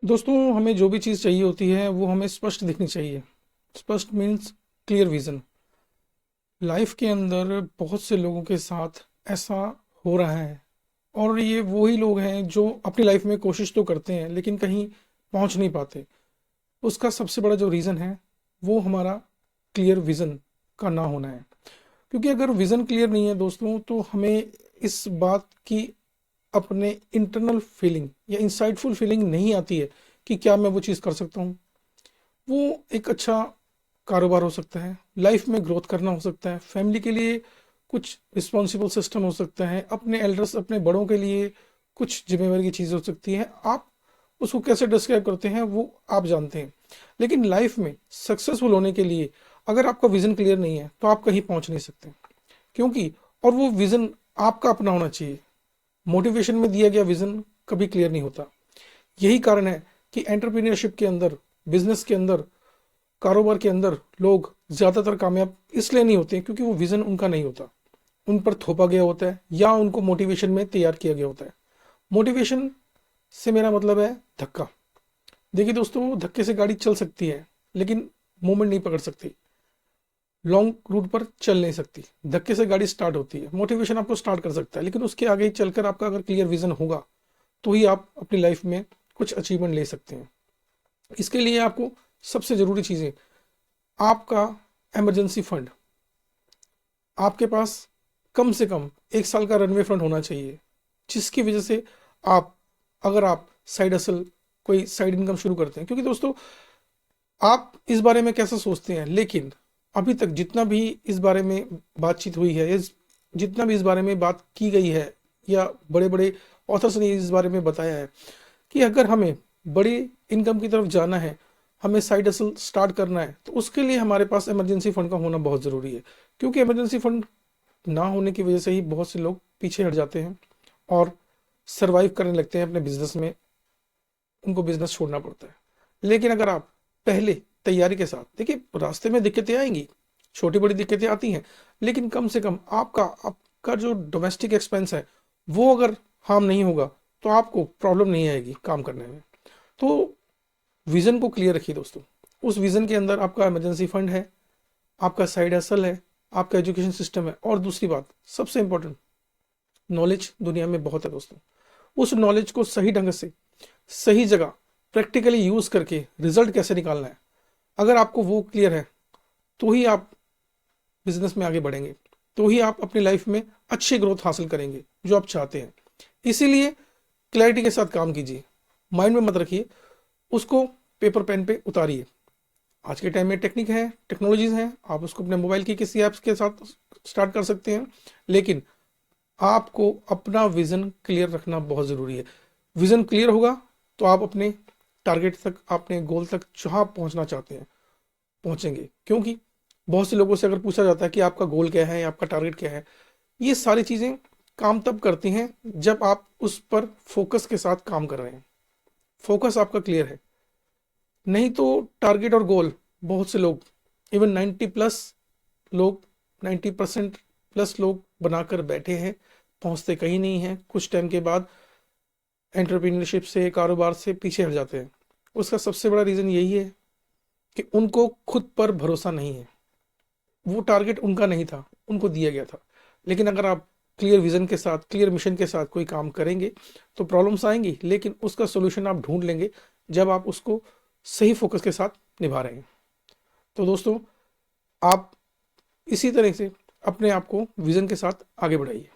दोस्तों, हमें जो भी चीज़ चाहिए होती है वो हमें स्पष्ट दिखनी चाहिए। स्पष्ट मीन्स क्लियर विजन। लाइफ के अंदर बहुत से लोगों के साथ ऐसा हो रहा है, और ये वही लोग हैं जो अपनी लाइफ में कोशिश तो करते हैं लेकिन कहीं पहुंच नहीं पाते। उसका सबसे बड़ा जो रीज़न है वो हमारा क्लियर विजन का ना होना है। क्योंकि अगर विजन क्लियर नहीं है दोस्तों, तो हमें इस बात की अपने इंटरनल फीलिंग या इंसाइटफुल फीलिंग नहीं आती है कि क्या मैं वो चीज़ कर सकता हूँ। वो एक अच्छा कारोबार हो सकता है, लाइफ में ग्रोथ करना हो सकता है, फैमिली के लिए कुछ रिस्पॉन्सिबल सिस्टम हो सकता है, अपने एल्डर्स अपने बड़ों के लिए कुछ जिम्मेवारी की चीज़ हो सकती है। आप उसको कैसे डिस्क्राइब करते हैं वो आप जानते हैं। लेकिन लाइफ में सक्सेसफुल होने के लिए अगर आपका विजन क्लियर नहीं है तो आप कहीं पहुंच नहीं सकते। क्योंकि और वो विजन आपका अपना होना चाहिए। मोटिवेशन में दिया गया विजन कभी क्लियर नहीं होता। यही कारण है कि एंटरप्रेन्योरशिप के अंदर, बिजनेस के अंदर, कारोबार के अंदर लोग ज़्यादातर कामयाब इसलिए नहीं होते क्योंकि वो विज़न उनका नहीं होता, उन पर थोपा गया होता है या उनको मोटिवेशन में तैयार किया गया होता है। मोटिवेशन से मेरा मतलब है धक्का। देखिए दोस्तों, धक्के से गाड़ी चल सकती है लेकिन मूवमेंट नहीं पकड़ सकती, लॉन्ग रूट पर चल नहीं सकती। धक्के से गाड़ी स्टार्ट होती है। मोटिवेशन आपको स्टार्ट कर सकता है लेकिन उसके आगे ही चलकर आपका अगर क्लियर विजन होगा तो ही आप अपनी लाइफ में कुछ अचीवमेंट ले सकते हैं। इसके लिए आपको सबसे ज़रूरी चीज़ें, आपका इमरजेंसी फंड, आपके पास कम से कम 1 साल का रनवे फंड होना चाहिए, जिसकी वजह से आप, अगर आप साइड हसल कोई साइड इनकम शुरू करते हैं। क्योंकि दोस्तों, आप इस बारे में कैसा सोचते हैं, लेकिन अभी तक जितना भी इस बारे में बातचीत हुई है, जितना भी इस बारे में बात की गई है, या बड़े बड़े ऑथर्स ने इस बारे में बताया है कि अगर हमें बड़ी इनकम की तरफ जाना है, हमें साइड हसल स्टार्ट करना है, तो उसके लिए हमारे पास इमरजेंसी फंड का होना बहुत ज़रूरी है। क्योंकि इमरजेंसी फंड ना होने की वजह से ही बहुत से लोग पीछे हट जाते हैं और सरवाइव करने लगते हैं अपने बिजनेस में, उनको बिजनेस छोड़ना पड़ता है। लेकिन अगर आप पहले तैयारी के साथ, देखिए रास्ते में दिक्कतें आएंगी, छोटी बड़ी दिक्कतें आती हैं, लेकिन कम से कम आपका जो डोमेस्टिक एक्सपेंस है वो अगर हार्म नहीं होगा तो आपको प्रॉब्लम नहीं आएगी काम करने में। तो विज़न को क्लियर रखिए दोस्तों। उस विज़न के अंदर आपका इमरजेंसी फंड है, आपका साइड हसल है, आपका एजुकेशन सिस्टम है, और दूसरी बात सबसे इंपॉर्टेंट, नॉलेज दुनिया में बहुत है दोस्तों। उस नॉलेज को सही ढंग से, सही जगह, प्रैक्टिकली यूज़ करके रिजल्ट कैसे निकालना है, अगर आपको वो क्लियर है तो ही आप बिजनेस में आगे बढ़ेंगे, तो ही आप अपनी लाइफ में अच्छी ग्रोथ हासिल करेंगे जो आप चाहते हैं। इसीलिए क्लैरिटी के साथ काम कीजिए, माइंड में मत रखिए, उसको पेपर पेन पे उतारिए। आज के टाइम में टेक्निक है, टेक्नोलॉजीज हैं, आप उसको अपने मोबाइल की किसी ऐप्स के साथ स्टार्ट कर सकते हैं। लेकिन आपको अपना विजन क्लियर रखना बहुत ज़रूरी है। विजन क्लियर होगा तो आप अपने टारगेट तक, अपने गोल तक जहाँ पहुँचना चाहते हैं पहुँचेंगे। क्योंकि बहुत से लोगों से अगर पूछा जाता है कि आपका गोल क्या है, आपका टारगेट क्या है, ये सारी चीज़ें काम तब करती हैं जब आप उस पर फोकस के साथ काम कर रहे हैं, फोकस आपका क्लियर है। नहीं तो टारगेट और गोल, बहुत से लोग, इवन 90+ लोग, 90% प्लस लोग बनाकर बैठे हैं, पहुंचते कहीं नहीं हैं। कुछ टाइम के बाद एंटरप्रेन्योरशिप से, कारोबार से पीछे हट जाते हैं। उसका सबसे बड़ा रीज़न यही है कि उनको खुद पर भरोसा नहीं है। वो टारगेट उनका नहीं था, उनको दिया गया था। लेकिन अगर आप क्लियर विजन के साथ, क्लियर मिशन के साथ कोई काम करेंगे तो प्रॉब्लम्स आएंगी, लेकिन उसका सोल्यूशन आप ढूंढ लेंगे जब आप उसको सही फोकस के साथ निभा रहे हैं। तो दोस्तों, आप इसी तरह से अपने आप को विजन के साथ आगे बढ़ाइए।